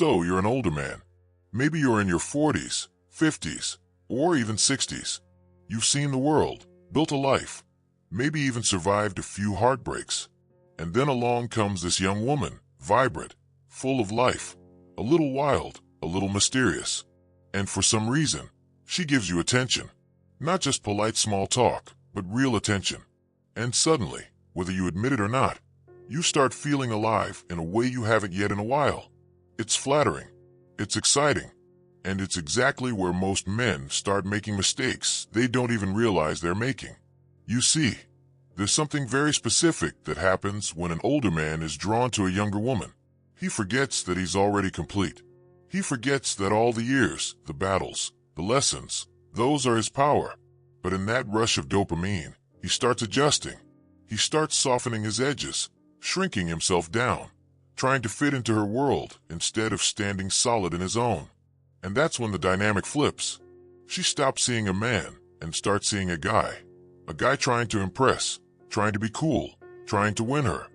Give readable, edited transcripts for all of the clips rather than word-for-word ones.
So you're an older man. Maybe you're in your 40s, 50s, or even 60s. You've seen the world, built a life, maybe even survived a few heartbreaks. And then along comes this young woman, vibrant, full of life, a little wild, a little mysterious. And for some reason, she gives you attention. Not just polite small talk, but real attention. And suddenly, whether you admit it or not, you start feeling alive in a way you haven't yet in a while. It's flattering, it's exciting, and it's exactly where most men start making mistakes they don't even realize they're making. You see, there's something very specific that happens when an older man is drawn to a younger woman. He forgets that he's already complete. He forgets that all the years, the battles, the lessons, those are his power. But in that rush of dopamine, he starts adjusting. He starts softening his edges, shrinking himself down, trying to fit into her world instead of standing solid in his own. And that's when the dynamic flips. She stops seeing a man and starts seeing a guy trying to impress, trying to be cool, trying to win her.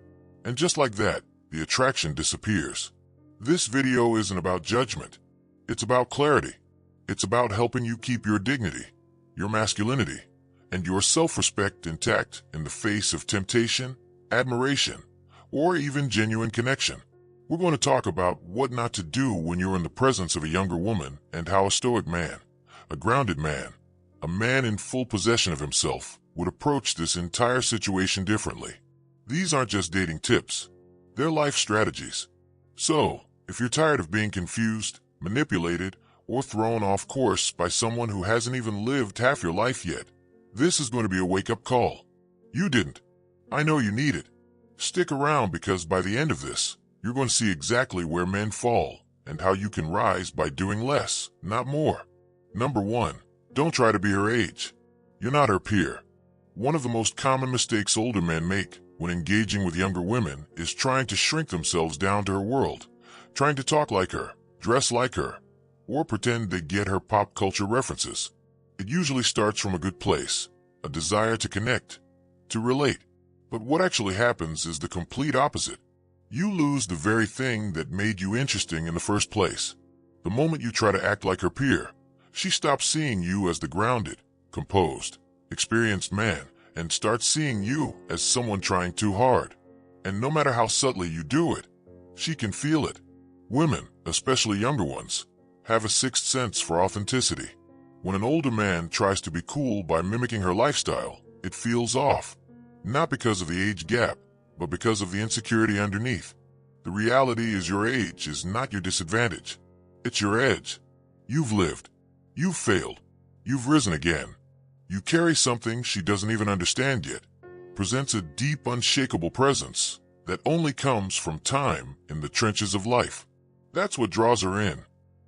And just like that, the attraction disappears. This video isn't about judgment. It's about clarity. It's about helping you keep your dignity, your masculinity, and your self-respect intact in the face of temptation, admiration, or even genuine connection. We're going to talk about what not to do when you're in the presence of a younger woman and how a Stoic man, a grounded man, a man in full possession of himself would approach this entire situation differently. These aren't just dating tips. They're life strategies. So, if you're tired of being confused, manipulated, or thrown off course by someone who hasn't even lived half your life yet, this is going to be a wake-up call. You didn't. I know you need it. Stick around because by the end of this, you're going to see exactly where men fall and how you can rise by doing less, not more. Number 1, don't try to be her age. You're not her peer. One of the most common mistakes older men make when engaging with younger women is trying to shrink themselves down to her world, trying to talk like her, dress like her, or pretend they get her pop culture references. It usually starts from a good place, a desire to connect, to relate. But what actually happens is the complete opposite. You lose the very thing that made you interesting in the first place. The moment you try to act like her peer, she stops seeing you as the grounded, composed, experienced man and starts seeing you as someone trying too hard. And no matter how subtly you do it, she can feel it. Women, especially younger ones, have a sixth sense for authenticity. When an older man tries to be cool by mimicking her lifestyle, it feels off. Not because of the age gap, but because of the insecurity underneath. The reality is your age is not your disadvantage. It's your edge. You've lived. You've failed. You've risen again. You carry something she doesn't even understand yet. Presents a deep, unshakable presence that only comes from time in the trenches of life. That's what draws her in.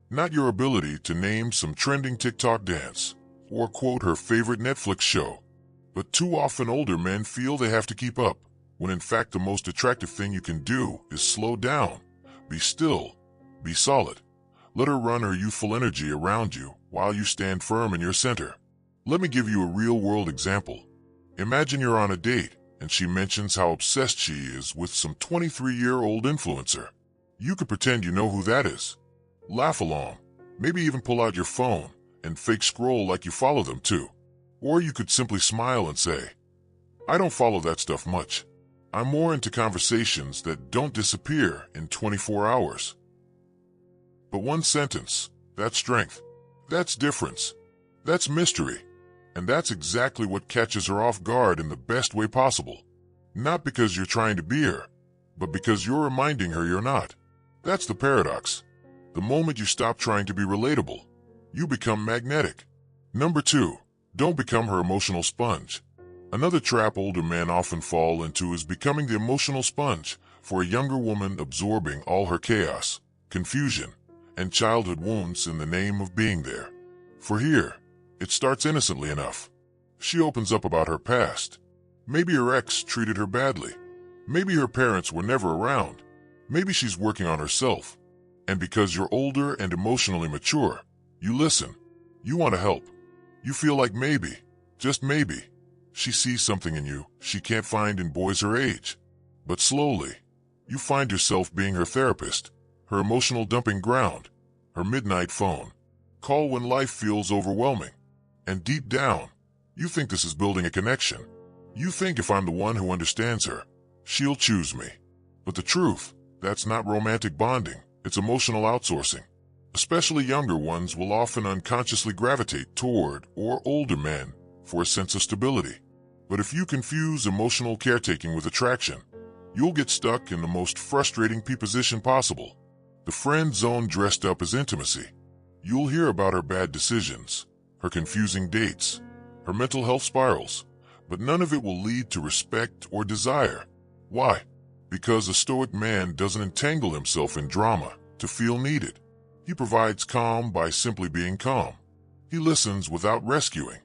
Not your ability to name some trending TikTok dance or quote her favorite Netflix show. But too often older men feel they have to keep up, when in fact the most attractive thing you can do is slow down, be still, be solid. Let her run her youthful energy around you while you stand firm in your center. Let me give you a real-world example. Imagine you're on a date and she mentions how obsessed she is with some 23-year-old influencer. You could pretend you know who that is. Laugh along, maybe even pull out your phone and fake scroll like you follow them too. Or you could simply smile and say, I don't follow that stuff much. I'm more into conversations that don't disappear in 24 hours. But one sentence, that's strength. That's difference. That's mystery. And that's exactly what catches her off guard in the best way possible. Not because you're trying to be her, but because you're reminding her you're not. That's the paradox. The moment you stop trying to be relatable, you become magnetic. Number 2, don't become her emotional sponge. Another trap older men often fall into is becoming the emotional sponge for a younger woman, absorbing all her chaos, confusion, and childhood wounds in the name of being there. For here, it starts innocently enough. She opens up about her past. Maybe her ex treated her badly. Maybe her parents were never around. Maybe she's working on herself. And because you're older and emotionally mature, you listen. You want to help. You feel like maybe, just maybe, she sees something in you she can't find in boys her age. But slowly, you find yourself being her therapist, her emotional dumping ground, her midnight phone call when life feels overwhelming. And deep down, you think this is building a connection. You think if I'm the one who understands her, she'll choose me. But the truth, that's not romantic bonding, it's emotional outsourcing. Especially younger ones will often unconsciously gravitate toward or older men for a sense of stability. But if you confuse emotional caretaking with attraction, you'll get stuck in the most frustrating position possible. The friend zone dressed up as intimacy. You'll hear about her bad decisions, her confusing dates, her mental health spirals, but none of it will lead to respect or desire. Why? Because a Stoic man doesn't entangle himself in drama to feel needed. He provides calm by simply being calm. He listens without rescuing.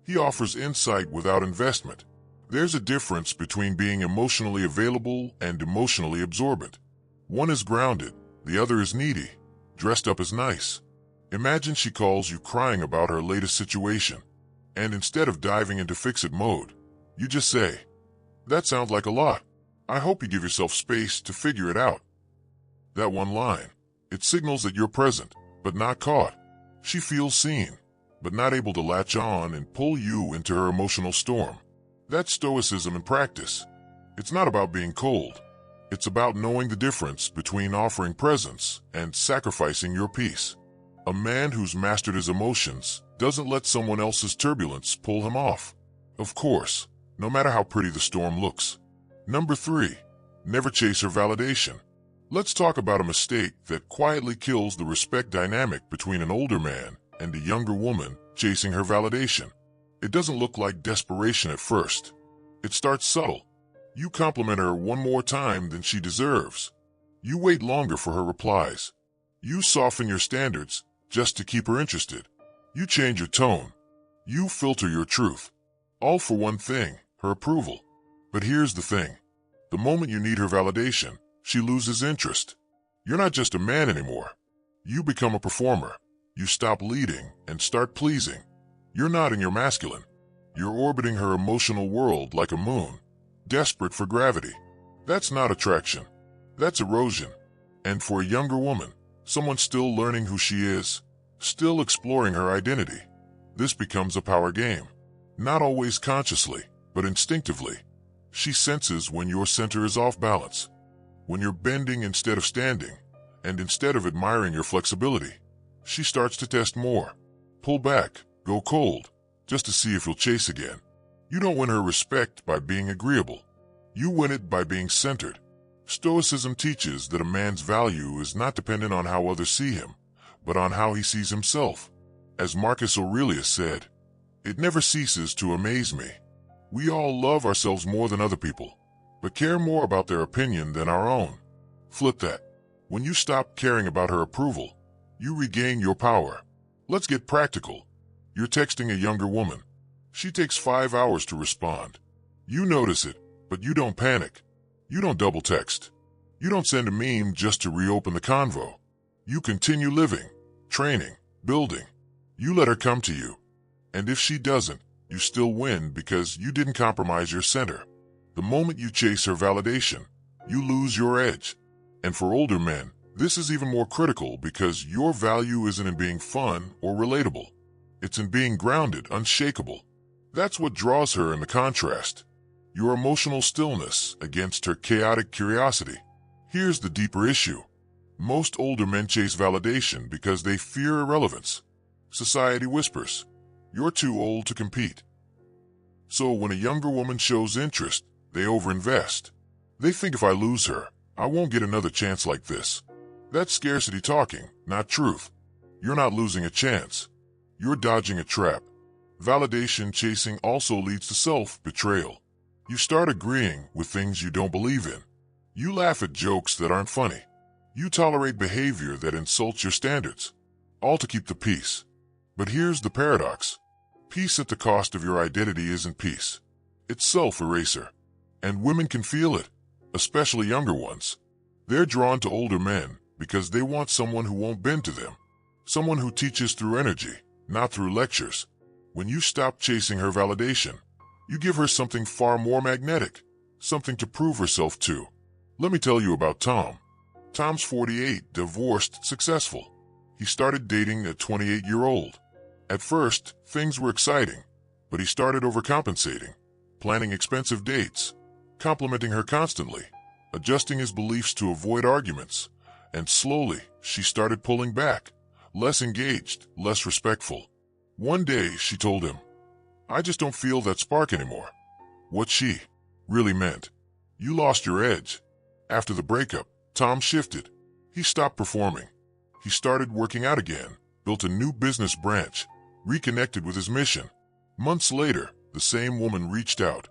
He offers insight without investment. There's a difference between being emotionally available and emotionally absorbent. One is grounded, the other is needy, dressed up as nice. Imagine she calls you crying about her latest situation, and instead of diving into fix-it mode, you just say, "That sounds like a lot. I hope you give yourself space to figure it out." That one line, it signals that you're present, but not caught. She feels seen, but not able to latch on and pull you into her emotional storm. That's Stoicism in practice. It's not about being cold. It's about knowing the difference between offering presence and sacrificing your peace. A man who's mastered his emotions doesn't let someone else's turbulence pull him off. Of course, no matter how pretty the storm looks. Number 3, never chase her validation. Let's talk about a mistake that quietly kills the respect dynamic between an older man and a younger woman chasing her validation. It doesn't look like desperation at first. It starts subtle. You compliment her one more time than she deserves. You wait longer for her replies. You soften your standards just to keep her interested. You change your tone. You filter your truth. All for one thing, her approval. But here's the thing. The moment you need her validation, she loses interest. You're not just a man anymore. You become a performer. You stop leading and start pleasing. You're not in your masculine. You're orbiting her emotional world like a moon, desperate for gravity. That's not attraction. That's erosion. And for a younger woman, someone still learning who she is, still exploring her identity, this becomes a power game. Not always consciously, but instinctively. She senses when your center is off balance, when you're bending instead of standing, and instead of admiring your flexibility, she starts to test more. Pull back, go cold, just to see if you'll chase again. You don't win her respect by being agreeable. You win it by being centered. Stoicism teaches that a man's value is not dependent on how others see him, but on how he sees himself. As Marcus Aurelius said, "It never ceases to amaze me. We all love ourselves more than other people, but care more about their opinion than our own." Flip that. When you stop caring about her approval, you regain your power. Let's get practical. You're texting a younger woman. She takes 5 hours to respond. You notice it, but you don't panic. You don't double text. You don't send a meme just to reopen the convo. You continue living, training, building. You let her come to you. And if she doesn't, you still win because you didn't compromise your center. The moment you chase her validation, you lose your edge. And for older men, this is even more critical because your value isn't in being fun or relatable. It's in being grounded, unshakable. That's what draws her in the contrast. Your emotional stillness against her chaotic curiosity. Here's the deeper issue. Most older men chase validation because they fear irrelevance. Society whispers, "You're too old to compete." So when a younger woman shows interest, they overinvest. They think if I lose her, I won't get another chance like this. That's scarcity talking, not truth. You're not losing a chance. You're dodging a trap. Validation chasing also leads to self-betrayal. You start agreeing with things you don't believe in. You laugh at jokes that aren't funny. You tolerate behavior that insults your standards, all to keep the peace. But here's the paradox. Peace at the cost of your identity isn't peace. It's self-erasure. And women can feel it, especially younger ones. They're drawn to older men because they want someone who won't bend to them, someone who teaches through energy, not through lectures. When you stop chasing her validation, you give her something far more magnetic, something to prove herself to. Let me tell you about Tom. Tom's 48, divorced, successful. He started dating a 28-year-old. At first, things were exciting, but he started overcompensating, planning expensive dates, complimenting her constantly, adjusting his beliefs to avoid arguments, and slowly she started pulling back, less engaged, less respectful. One day she told him, "I just don't feel that spark anymore." What she really meant. You lost your edge. After the breakup, Tom shifted. He stopped performing. He started working out again, built a new business branch, reconnected with his mission. Months later, the same woman reached out.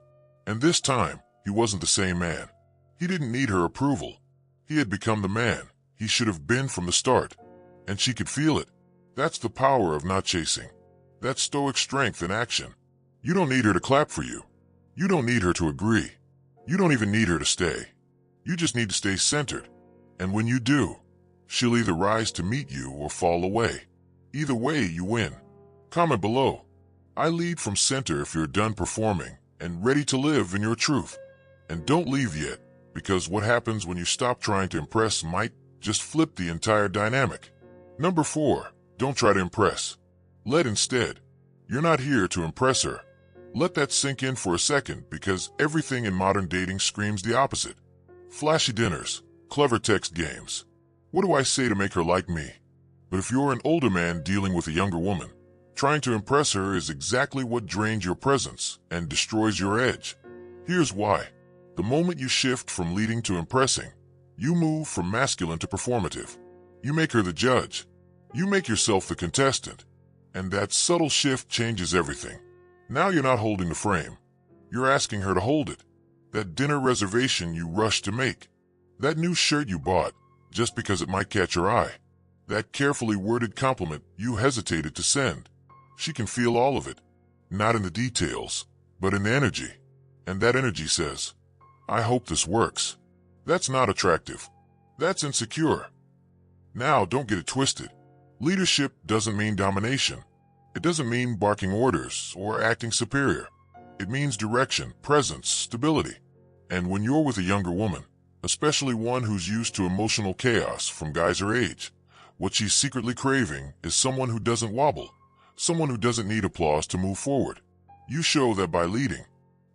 And this time, he wasn't the same man. He didn't need her approval. He had become the man he should have been from the start. And she could feel it. That's the power of not chasing. That's Stoic strength in action. You don't need her to clap for you. You don't need her to agree. You don't even need her to stay. You just need to stay centered. And when you do, she'll either rise to meet you or fall away. Either way, you win. Comment below. I lead from center if you're done performing and ready to live in your truth. And don't leave yet, because what happens when you stop trying to impress might just flip the entire dynamic. Number 4, don't try to impress. Let instead. You're not here to impress her. Let that sink in for a second, because everything in modern dating screams the opposite. Flashy dinners, clever text games. What do I say to make her like me? But if you're an older man dealing with a younger woman, trying to impress her is exactly what drains your presence and destroys your edge. Here's why. The moment you shift from leading to impressing, you move from masculine to performative. You make her the judge. You make yourself the contestant. And that subtle shift changes everything. Now you're not holding the frame. You're asking her to hold it. That dinner reservation you rushed to make. That new shirt you bought just because it might catch her eye. That carefully worded compliment you hesitated to send. She can feel all of it. Not in the details, but in the energy. And that energy says, "I hope this works." That's not attractive. That's insecure. Now, don't get it twisted. Leadership doesn't mean domination. It doesn't mean barking orders or acting superior. It means direction, presence, stability. And when you're with a younger woman, especially one who's used to emotional chaos from guys her age, what she's secretly craving is someone who doesn't wobble, someone who doesn't need applause to move forward. You show that by leading.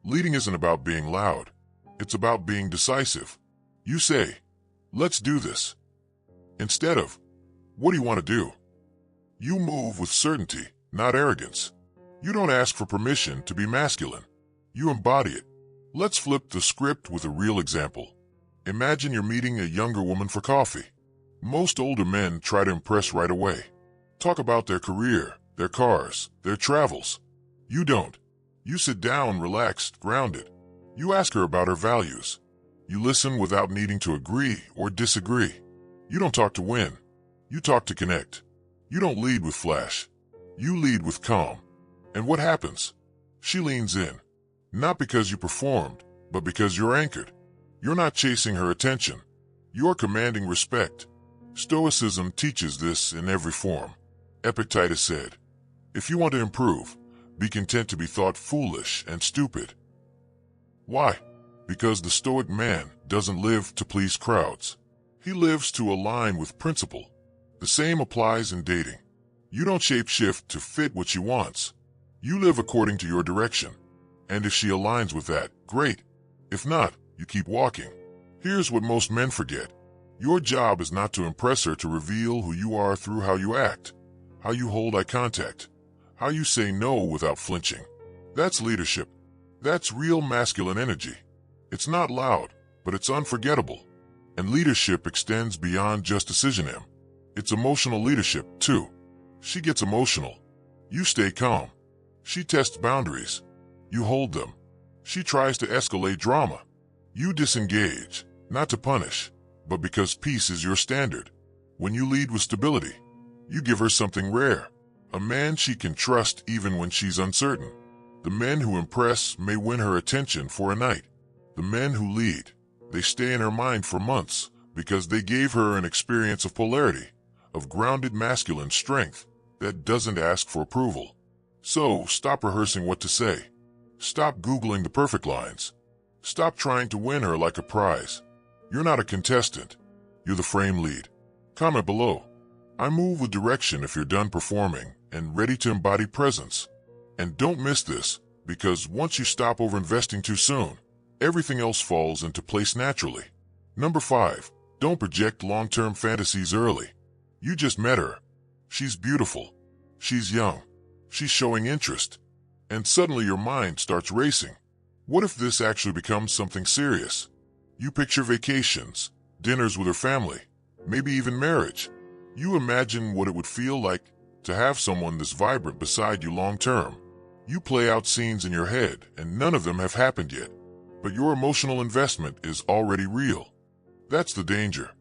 Leading isn't about being loud. It's about being decisive. You say, "Let's do this," instead of, "What do you want to do?" You move with certainty, not arrogance. You don't ask for permission to be masculine. You embody it. Let's flip the script with a real example. Imagine you're meeting a younger woman for coffee. Most older men try to impress right away. Talk about their career, their cars, their travels. You don't. You sit down, relaxed, grounded. You ask her about her values. You listen without needing to agree or disagree. You don't talk to win. You talk to connect. You don't lead with flash. You lead with calm. And what happens? She leans in. Not because you performed, but because you're anchored. You're not chasing her attention. You're commanding respect. Stoicism teaches this in every form. Epictetus said, "If you want to improve, be content to be thought foolish and stupid." Why? Because the Stoic man doesn't live to please crowds. He lives to align with principle. The same applies in dating. You don't shape-shift to fit what she wants. You live according to your direction. And if she aligns with that, great. If not, you keep walking. Here's what most men forget. Your job is not to impress her, to reveal who you are through how you act, how you hold eye contact, how you say no without flinching. That's leadership. That's real masculine energy. It's not loud, but it's unforgettable. And leadership extends beyond just decision. It's emotional leadership, too. She gets emotional. You stay calm. She tests boundaries. You hold them. She tries to escalate drama. You disengage, not to punish, but because peace is your standard. When you lead with stability, you give her something rare, a man she can trust even when she's uncertain. The men who impress may win her attention for a night. The men who lead, they stay in her mind for months because they gave her an experience of polarity, of grounded masculine strength that doesn't ask for approval. So stop rehearsing what to say. Stop Googling the perfect lines. Stop trying to win her like a prize. You're not a contestant. You're the frame lead. Comment below. I move with direction if you're done performing and ready to embody presence. And don't miss this, because once you stop overinvesting too soon, everything else falls into place naturally. Number 5. Don't project long-term fantasies early. You just met her. She's beautiful. She's young. She's showing interest. And suddenly your mind starts racing. What if this actually becomes something serious? You picture vacations, dinners with her family, maybe even marriage. You imagine what it would feel like to have someone this vibrant beside you long-term. You play out scenes in your head, and none of them have happened yet. But your emotional investment is already real. That's the danger.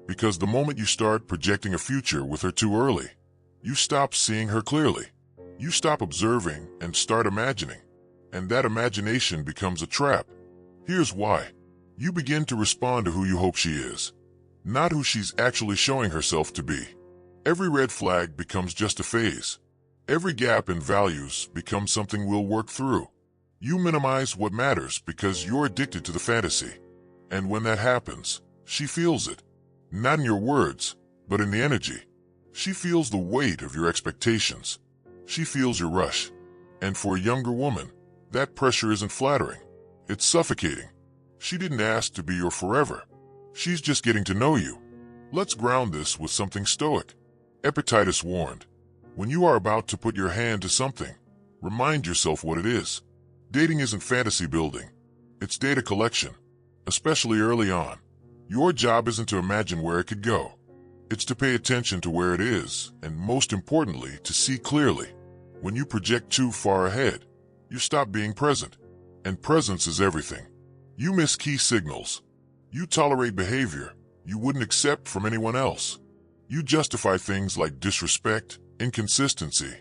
Because the moment you start projecting a future with her too early, you stop seeing her clearly. You stop observing and start imagining. And that imagination becomes a trap. Here's why. You begin to respond to who you hope she is, not who she's actually showing herself to be. Every red flag becomes just a phase. Every gap in values becomes something we'll work through. You minimize what matters because you're addicted to the fantasy. And when that happens, she feels it. Not in your words, but in the energy. She feels the weight of your expectations. She feels your rush. And for a younger woman, that pressure isn't flattering. It's suffocating. She didn't ask to be your forever. She's just getting to know you. Let's ground this with something Stoic. Epictetus warned, when you are about to put your hand to something, remind yourself what it is. Dating isn't fantasy building. It's data collection, especially early on. Your job isn't to imagine where it could go. It's to pay attention to where it is, and most importantly, to see clearly. When you project too far ahead, you stop being present. And presence is everything. You miss key signals. You tolerate behavior you wouldn't accept from anyone else. You justify things like disrespect, inconsistency,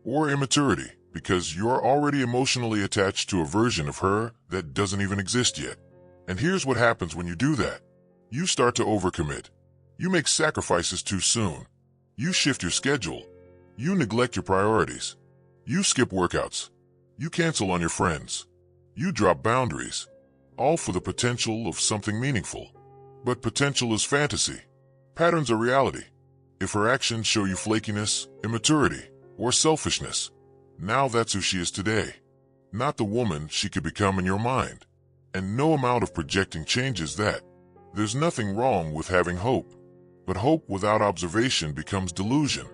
or immaturity because you're already emotionally attached to a version of her that doesn't even exist yet. And here's what happens when you do that. You start to overcommit. You make sacrifices too soon. You shift your schedule. You neglect your priorities. You skip workouts. You cancel on your friends. You drop boundaries, all for the potential of something meaningful. But potential is fantasy. Patterns are reality. If her actions show you flakiness, immaturity, or selfishness, now that's who she is today, not the woman she could become in your mind. And no amount of projecting changes that. There's nothing wrong with having hope, but hope without observation becomes delusion.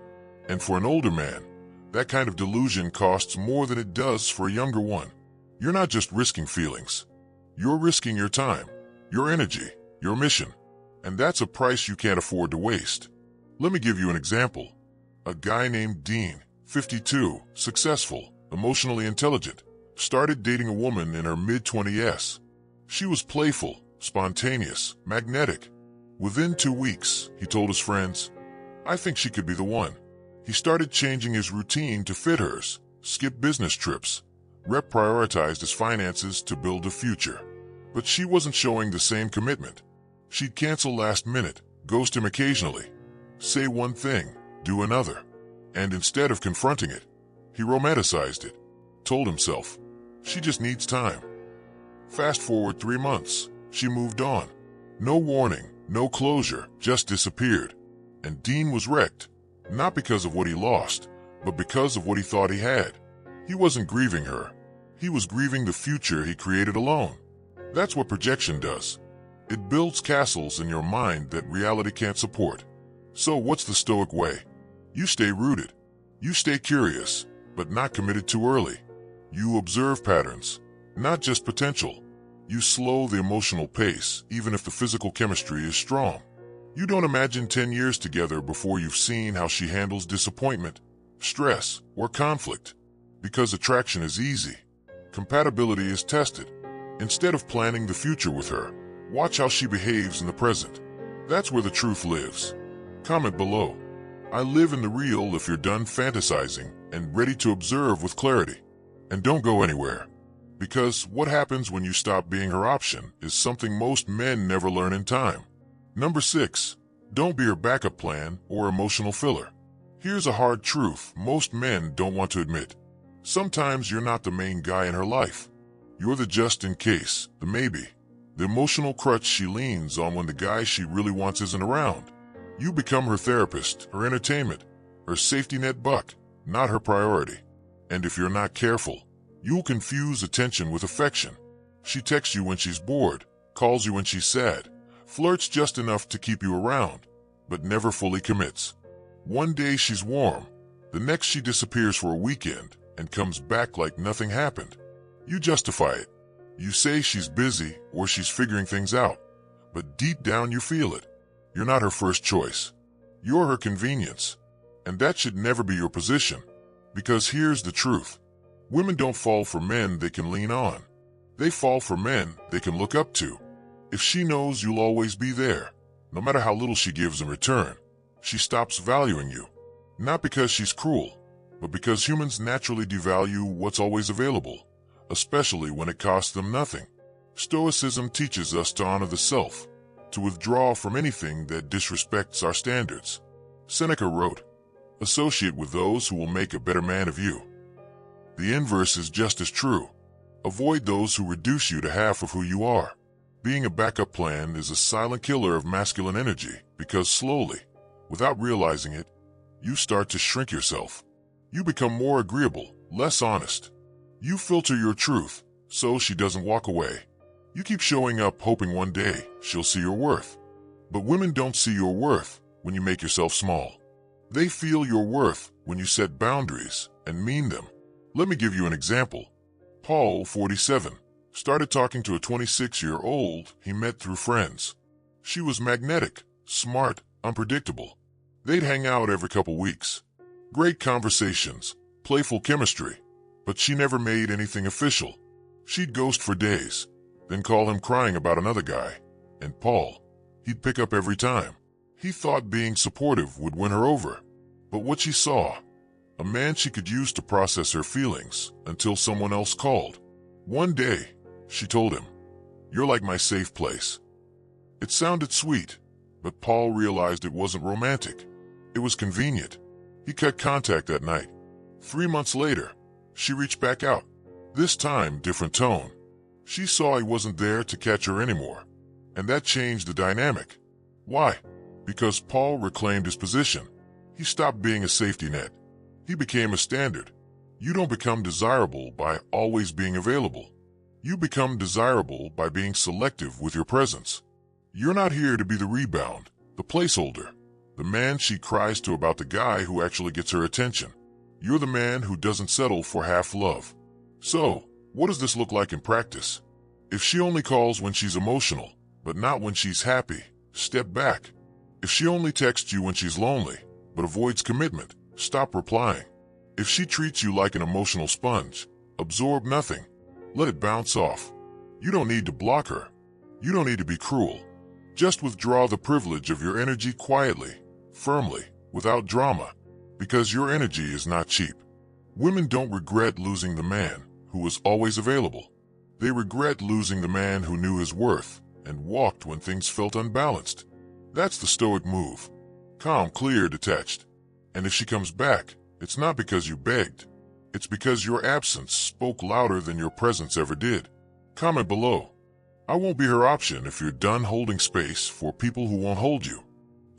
And for an older man, that kind of delusion costs more than it does for a younger one. You're not just risking feelings. You're risking your time, your energy, your mission. And that's a price you can't afford to waste. Let me give you an example. A guy named Dean, 52, successful, emotionally intelligent, started dating a woman in her mid-20s. She was playful, spontaneous, magnetic. Within 2 weeks, he told his friends, I think she could be the one. He started changing his routine to fit hers, skipped business trips, prioritized his finances to build a future. But she wasn't showing the same commitment. She'd cancel last minute, ghost him occasionally, say one thing, do another. And instead of confronting it, he romanticized it, told himself, she just needs time. Fast forward 3 months, she moved on. No warning, no closure, just disappeared. And Dean was wrecked, not because of what he lost, but because of what he thought he had. He wasn't grieving her. He was grieving the future he created alone. That's what projection does. It builds castles in your mind that reality can't support. So what's the Stoic way? You stay rooted. You stay curious, but not committed too early. You observe patterns, not just potential. You slow the emotional pace, even if the physical chemistry is strong. You don't imagine 10 years together before you've seen how she handles disappointment, stress, or conflict. Because attraction is easy. Compatibility is tested. Instead of planning the future with her, watch how she behaves in the present. That's where the truth lives. Comment below. I live in the real if you're done fantasizing and ready to observe with clarity. And don't go anywhere. Because what happens when you stop being her option is something most men never learn in time. Number 6. Don't be her backup plan or emotional filler. Here's a hard truth most men don't want to admit. Sometimes you're not the main guy in her life. You're the just in case, the maybe. the emotional crutch she leans on when the guy she really wants isn't around. You become her therapist, her entertainment, her safety net buck, not her priority. And if you're not careful, you'll confuse attention with affection. She texts you when she's bored, calls you when she's sad, flirts just enough to keep you around, but never fully commits. One day she's warm, the next she disappears for a weekend and comes back like nothing happened. You justify it. You say she's busy or she's figuring things out, but deep down you feel it. You're not her first choice. You're her convenience. And that should never be your position, because here's the truth. Women don't fall for men they can lean on. They fall for men they can look up to. If she knows you'll always be there, no matter how little she gives in return, she stops valuing you. Not because she's cruel, but because humans naturally devalue what's always available, especially when it costs them nothing. Stoicism teaches us to honor the self, to withdraw from anything that disrespects our standards. Seneca wrote, "Associate with those who will make a better man of you." The inverse is just as true. Avoid those who reduce you to half of who you are. Being a backup plan is a silent killer of masculine energy because slowly, without realizing it, you start to shrink yourself. You become more agreeable, less honest. You filter your truth so she doesn't walk away. You keep showing up hoping one day she'll see your worth. But women don't see your worth when you make yourself small. They feel your worth when you set boundaries and mean them. Let me give you an example. Paul, 47, started talking to a 26-year-old he met through friends. She was magnetic, smart, unpredictable. They'd hang out every couple weeks. Great conversations, playful chemistry, but she never made anything official. She'd ghost for days, then call him crying about another guy. And Paul, he'd pick up every time. He thought being supportive would win her over. But what she saw, a man she could use to process her feelings until someone else called. One day, she told him, "You're like my safe place." It sounded sweet, but Paul realized it wasn't romantic. It was convenient. He cut contact that night. 3 months later, she reached back out. This time, different tone. She saw he wasn't there to catch her anymore, and that changed the dynamic. Why? Because Paul reclaimed his position. He stopped being a safety net. He became a standard. You don't become desirable by always being available. You become desirable by being selective with your presence. You're not here to be the rebound, the placeholder, the man she cries to about the guy who actually gets her attention. You're the man who doesn't settle for half love. So, what does this look like in practice? If she only calls when she's emotional, but not when she's happy, step back. If she only texts you when she's lonely, but avoids commitment, stop replying. If she treats you like an emotional sponge, absorb nothing. Let it bounce off. You don't need to block her. You don't need to be cruel. Just withdraw the privilege of your energy quietly, firmly, without drama, because your energy is not cheap. Women don't regret losing the man who was always available. They regret losing the man who knew his worth and walked when things felt unbalanced. That's the Stoic move. Calm, clear, detached. And if she comes back, it's not because you begged. It's because your absence spoke louder than your presence ever did. Comment below. I won't be her option if you're done holding space for people who won't hold you.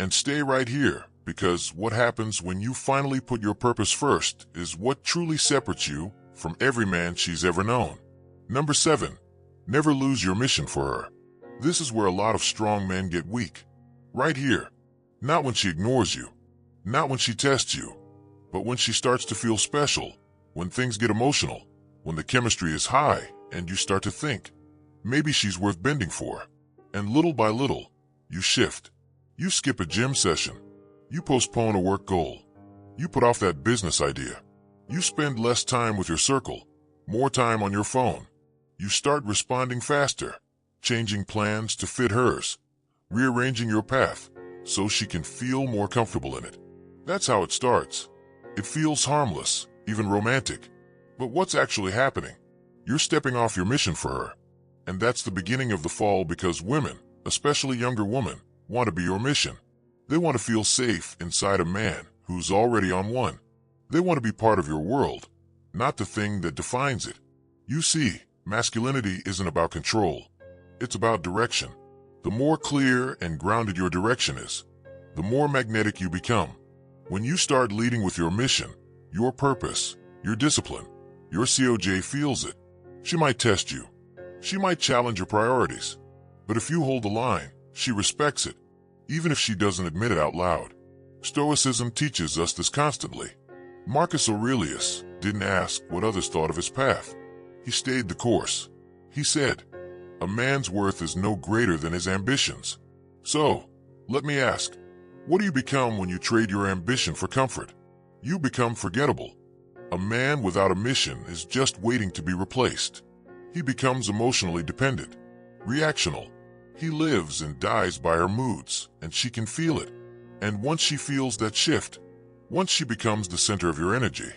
And stay right here, because what happens when you finally put your purpose first is what truly separates you from every man she's ever known. Number 7. Never lose your mission for her. This is where a lot of strong men get weak. Right here. Not when she ignores you. Not when she tests you. But when she starts to feel special. When things get emotional. When the chemistry is high and you start to think, maybe she's worth bending for. And little by little, you shift. You skip a gym session. You postpone a work goal. You put off that business idea. You spend less time with your circle, more time on your phone. You start responding faster, changing plans to fit hers, rearranging your path so she can feel more comfortable in it. That's how it starts. It feels harmless, even romantic. But what's actually happening? You're stepping off your mission for her. And that's the beginning of the fall, because women, especially younger women, want to be your mission. They want to feel safe inside a man who's already on one. They want to be part of your world, not the thing that defines it. You see, masculinity isn't about control. It's about direction. The more clear and grounded your direction is, the more magnetic you become. When you start leading with your mission, your purpose, your discipline, your COJ feels it. She might test you. She might challenge your priorities. But if you hold the line, she respects it, even if she doesn't admit it out loud. Stoicism teaches us this constantly. Marcus Aurelius didn't ask what others thought of his path. He stayed the course. He said, "A man's worth is no greater than his ambitions." So, let me ask, what do you become when you trade your ambition for comfort? You become forgettable. A man without a mission is just waiting to be replaced. He becomes emotionally dependent, reactional. He lives and dies by her moods, and she can feel it. And once she feels that shift, once she becomes the center of your energy,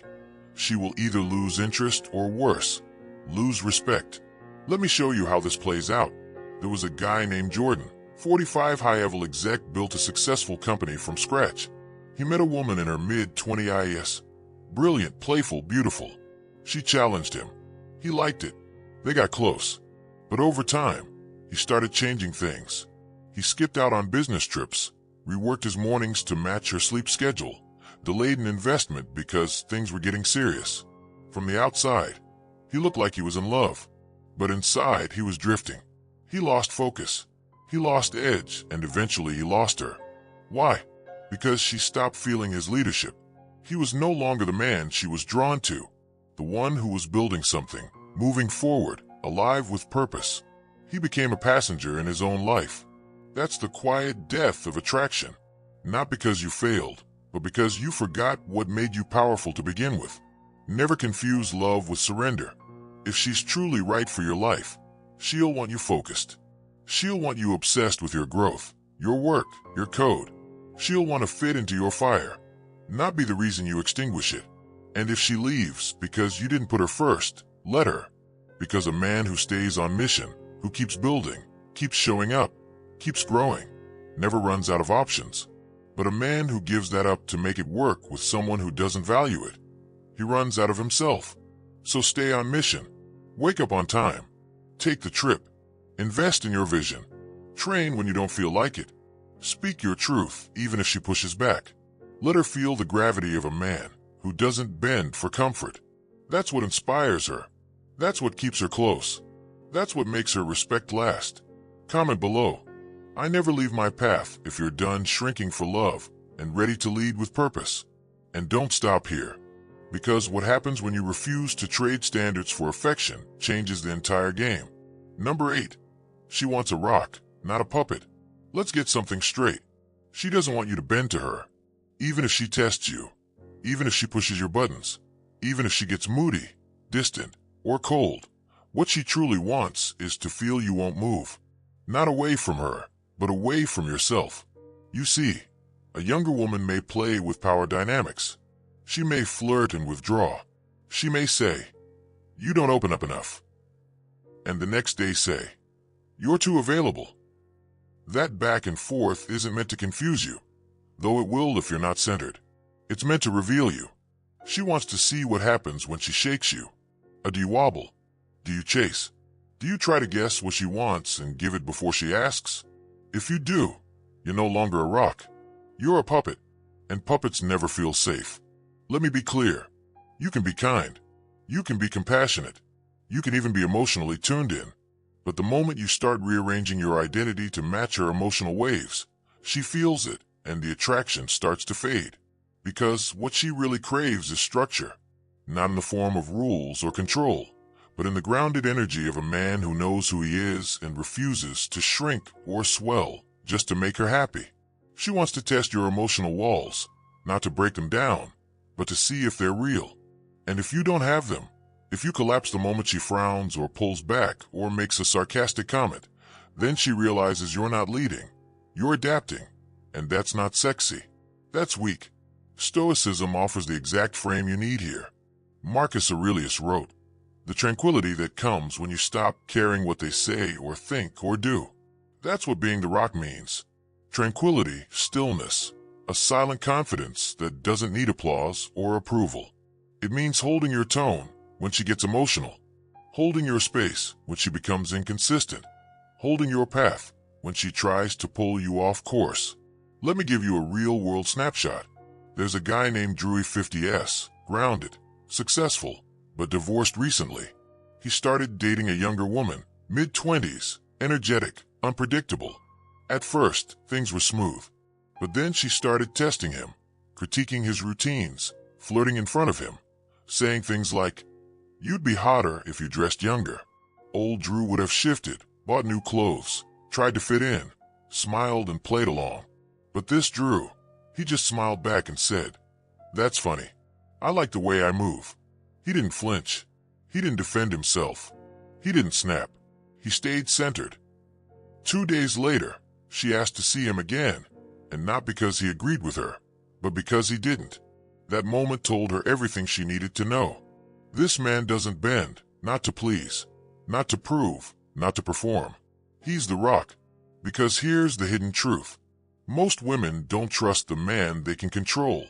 she will either lose interest or worse, lose respect. Let me show you how this plays out. There was a guy named Jordan, 45 high-level exec, built a successful company from scratch. He met a woman in her mid-20s. Brilliant, playful, beautiful. She challenged him. He liked it. They got close. But over time, he started changing things. He skipped out on business trips, reworked his mornings to match her sleep schedule, delayed an investment because things were getting serious. From the outside, he looked like he was in love. But inside, he was drifting. He lost focus. He lost edge, and eventually he lost her. Why? Because she stopped feeling his leadership. He was no longer the man she was drawn to, the one who was building something, moving forward, alive with purpose. He became a passenger in his own life. That's the quiet death of attraction. Not because you failed, but because you forgot what made you powerful to begin with. Never confuse love with surrender. If she's truly right for your life, she'll want you focused. She'll want you obsessed with your growth, your work, your code. She'll want to fit into your fire, not be the reason you extinguish it. And if she leaves because you didn't put her first, let her. Because a man who stays on mission, who keeps building, keeps showing up, keeps growing, never runs out of options. But a man who gives that up to make it work with someone who doesn't value it, he runs out of himself. So stay on mission. Wake up on time. Take the trip. Invest in your vision. Train when you don't feel like it. Speak your truth, even if she pushes back. Let her feel the gravity of a man who doesn't bend for comfort. That's what inspires her. That's what keeps her close. That's what makes her respect last. Comment below. I never leave my path if you're done shrinking for love and ready to lead with purpose. And don't stop here. Because what happens when you refuse to trade standards for affection changes the entire game. Number 8. She wants a rock, not a puppet. Let's get something straight. She doesn't want you to bend to her. Even if she tests you, even if she pushes your buttons, even if she gets moody, distant, or cold, what she truly wants is to feel you won't move. Not away from her, but away from yourself. You see, a younger woman may play with power dynamics. She may flirt and withdraw. She may say, "You don't open up enough." And the next day say, "You're too available." That back and forth isn't meant to confuse you, though it will if you're not centered. It's meant to reveal you. She wants to see what happens when she shakes you. Do you wobble? Do you chase? Do you try to guess what she wants and give it before she asks? If you do, you're no longer a rock. You're a puppet, and puppets never feel safe. Let me be clear. You can be kind. You can be compassionate. You can even be emotionally tuned in. But the moment you start rearranging your identity to match her emotional waves, she feels it, and the attraction starts to fade. Because what she really craves is structure, not in the form of rules or control, but in the grounded energy of a man who knows who he is and refuses to shrink or swell just to make her happy. She wants to test your emotional walls, not to break them down, but to see if they're real. And if you don't have them, if you collapse the moment she frowns or pulls back or makes a sarcastic comment, then she realizes you're not leading, you're adapting, and that's not sexy. That's weak. Stoicism offers the exact frame you need here. Marcus Aurelius wrote, "The tranquility that comes when you stop caring what they say or think or do." That's what being the rock means. Tranquility, stillness, a silent confidence that doesn't need applause or approval. It means holding your tone when she gets emotional, holding your space when she becomes inconsistent, holding your path when she tries to pull you off course. Let me give you a real-world snapshot. There's a guy named Drewy 50s, grounded, successful, but divorced recently. He started dating a younger woman, mid-20s, energetic, unpredictable. At first, things were smooth. But then she started testing him, critiquing his routines, flirting in front of him, saying things like, "You'd be hotter if you dressed younger." Old Drew would have shifted, bought new clothes, tried to fit in, smiled and played along. But this Drew, he just smiled back and said, "That's funny. I like the way I move." He didn't flinch. He didn't defend himself. He didn't snap. He stayed centered. 2 days later, she asked to see him again, and not because he agreed with her, but because he didn't. That moment told her everything she needed to know. This man doesn't bend, not to please, not to prove, not to perform. He's the rock. Because here's the hidden truth. Most women don't trust the man they can control.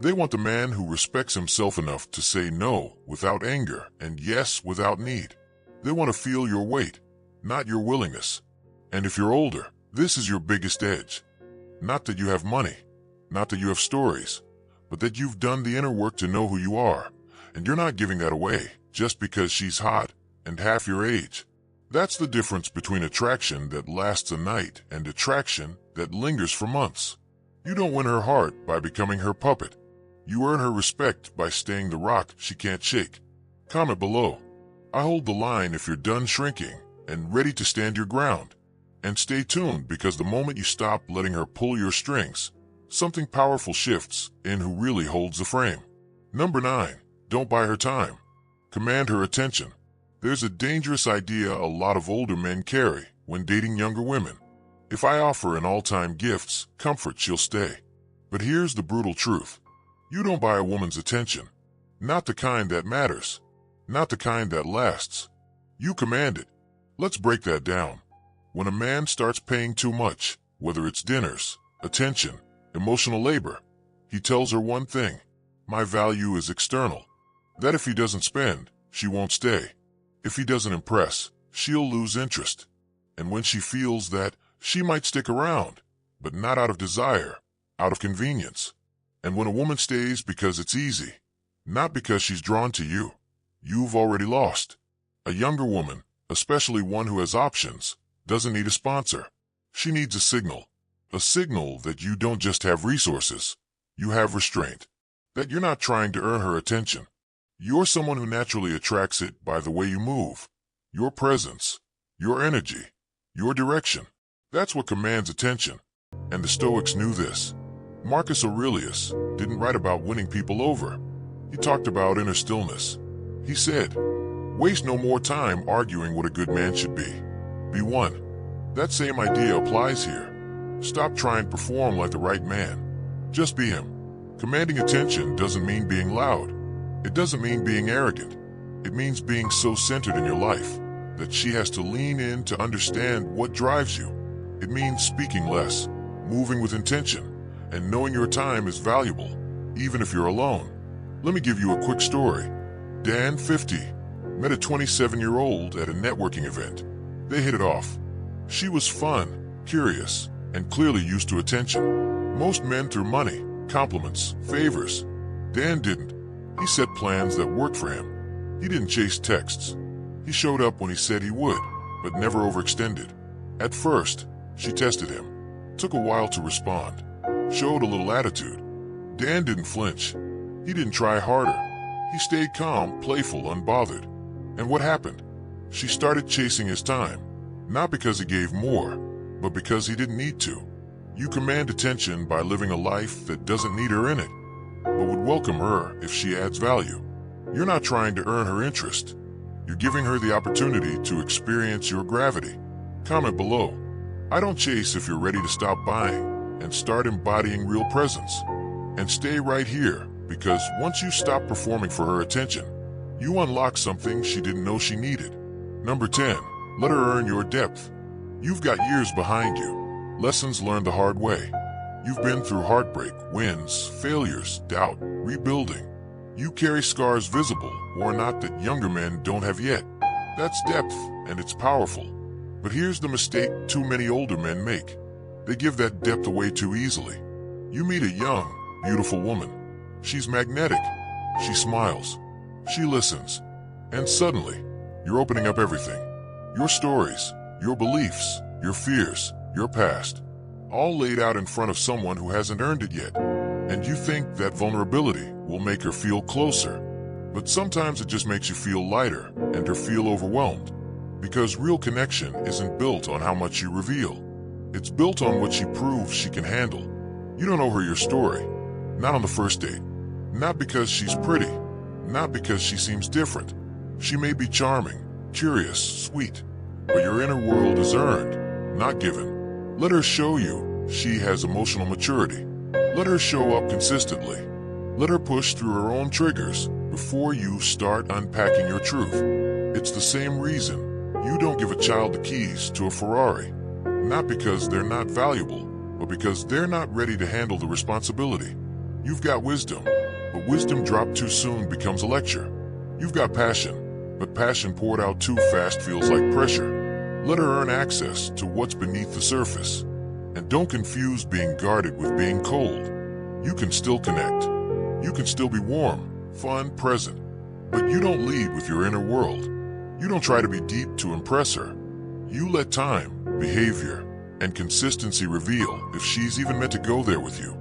They want the man who respects himself enough to say no without anger and yes without need. They want to feel your weight, not your willingness. And if you're older, this is your biggest edge. Not that you have money, not that you have stories, but that you've done the inner work to know who you are, and you're not giving that away just because she's hot and half your age. That's the difference between attraction that lasts a night and attraction that lingers for months. You don't win her heart by becoming her puppet. You earn her respect by staying the rock she can't shake. Comment below. I hold the line if you're done shrinking and ready to stand your ground. And stay tuned, because the moment you stop letting her pull your strings, something powerful shifts in who really holds the frame. Number 9. Don't buy her time. Command her attention. There's a dangerous idea a lot of older men carry when dating younger women. If I offer an all-time gifts, comfort, she'll stay. But here's the brutal truth. You don't buy a woman's attention. Not the kind that matters. Not the kind that lasts. You command it. Let's break that down. When a man starts paying too much, whether it's dinners, attention, emotional labor, he tells her one thing: my value is external. That if he doesn't spend, she won't stay. If he doesn't impress, she'll lose interest. And when she feels that, she might stick around, but not out of desire, out of convenience. And when a woman stays because it's easy, not because she's drawn to you, you've already lost. A younger woman, especially one who has options, doesn't need a sponsor. She needs a signal that you don't just have resources, you have restraint, that you're not trying to earn her attention. You're someone who naturally attracts it by the way you move, your presence, your energy, your direction. That's what commands attention. And the Stoics knew this. Marcus Aurelius didn't write about winning people over. He talked about inner stillness. He said, "Waste no more time arguing what a good man should be. Be one." That same idea applies here. Stop trying to perform like the right man. Just be him. Commanding attention doesn't mean being loud. It doesn't mean being arrogant. It means being so centered in your life that she has to lean in to understand what drives you. It means speaking less, moving with intention, and knowing your time is valuable, even if you're alone. Let me give you a quick story. Dan, 50, met a 27-year-old at a networking event. They hit it off. She was fun, curious, and clearly used to attention. Most men threw money, compliments, favors. Dan didn't. He set plans that worked for him. He didn't chase texts. He showed up when he said he would, but never overextended. At first, she tested him. Took a while to respond. Showed a little attitude. Dan didn't flinch. He didn't try harder. He stayed calm, playful, unbothered. And what happened? She started chasing his time. Not because he gave more, but because he didn't need to. You command attention by living a life that doesn't need her in it, but would welcome her if she adds value. You're not trying to earn her interest. You're giving her the opportunity to experience your gravity. Comment below. I don't chase if you're ready to stop buying and start embodying real presence. And stay right here, because once you stop performing for her attention, you unlock something she didn't know she needed. Number 10. Let her earn your depth. You've got years behind you, lessons learned the hard way. You've been through heartbreak, wins, failures, doubt, rebuilding. You carry scars visible or not that younger men don't have yet. That's depth, and it's powerful. But here's the mistake too many older men make. They give that depth away too easily. You meet a young, beautiful woman. She's magnetic. She smiles. She listens. And suddenly, you're opening up everything. Your stories, your beliefs, your fears, your past, all laid out in front of someone who hasn't earned it yet. And you think that vulnerability will make her feel closer. But sometimes it just makes you feel lighter and her feel overwhelmed. Because real connection isn't built on how much you reveal. It's built on what she proves she can handle. You don't owe her your story. Not on the first date. Not because she's pretty. Not because she seems different. She may be charming, curious, sweet. But your inner world is earned, not given. Let her show you she has emotional maturity. Let her show up consistently. Let her push through her own triggers before you start unpacking your truth. It's the same reason you don't give a child the keys to a Ferrari. Not because they're not valuable, but because they're not ready to handle the responsibility. You've got wisdom, but wisdom dropped too soon becomes a lecture. You've got passion, but passion poured out too fast feels like pressure. Let her earn access to what's beneath the surface. And don't confuse being guarded with being cold. You can still connect. You can still be warm, fun, present. But you don't lead with your inner world. You don't try to be deep to impress her. You let time, behavior, and consistency reveal if she's even meant to go there with you.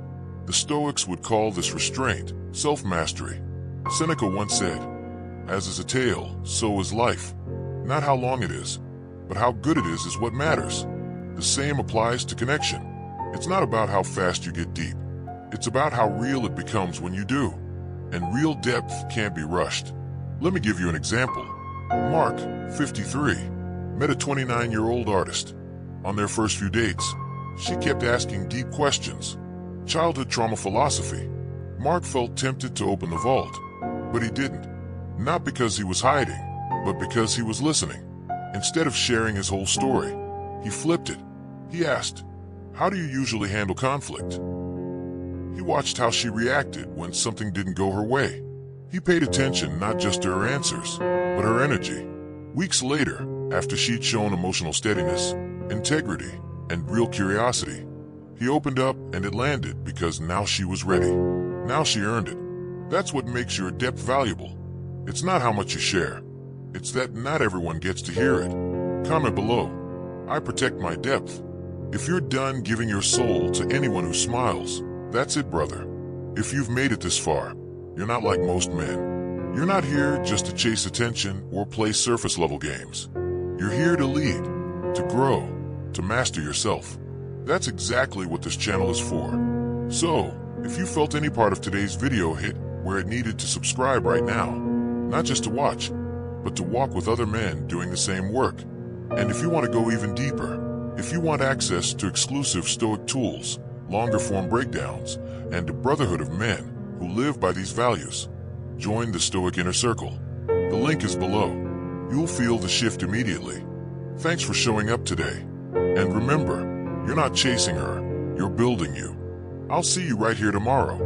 The Stoics would call this restraint, self-mastery. Seneca once said, "As is a tale, so is life." Not how long it is, but how good it is what matters. The same applies to connection. It's not about how fast you get deep. It's about how real it becomes when you do. And real depth can't be rushed. Let me give you an example. Mark, 53, met a 29-year-old artist. On their first few dates, she kept asking deep questions. Childhood trauma philosophy. Mark felt tempted to open the vault, but he didn't. Not because he was hiding, but because he was listening. Instead of sharing his whole story, he flipped it. He asked, "How do you usually handle conflict?" He watched how she reacted when something didn't go her way. He paid attention not just to her answers, but her energy. Weeks later, after she'd shown emotional steadiness, integrity, and real curiosity, he opened up and it landed because now she was ready. Now she earned it. That's what makes your depth valuable. It's not how much you share. It's that not everyone gets to hear it. Comment below. I protect my depth. If you're done giving your soul to anyone who smiles, that's it, brother. If you've made it this far, you're not like most men. You're not here just to chase attention or play surface-level games. You're here to lead, to grow, to master yourself. That's exactly what this channel is for. So, if you felt any part of today's video hit where it needed to subscribe right now, not just to watch, but to walk with other men doing the same work. And if you want to go even deeper, if you want access to exclusive Stoic tools, longer form breakdowns, and a brotherhood of men who live by these values, join the Stoic Inner Circle. The link is below. You'll feel the shift immediately. Thanks for showing up today. And remember, you're not chasing her, you're building you. I'll see you right here tomorrow.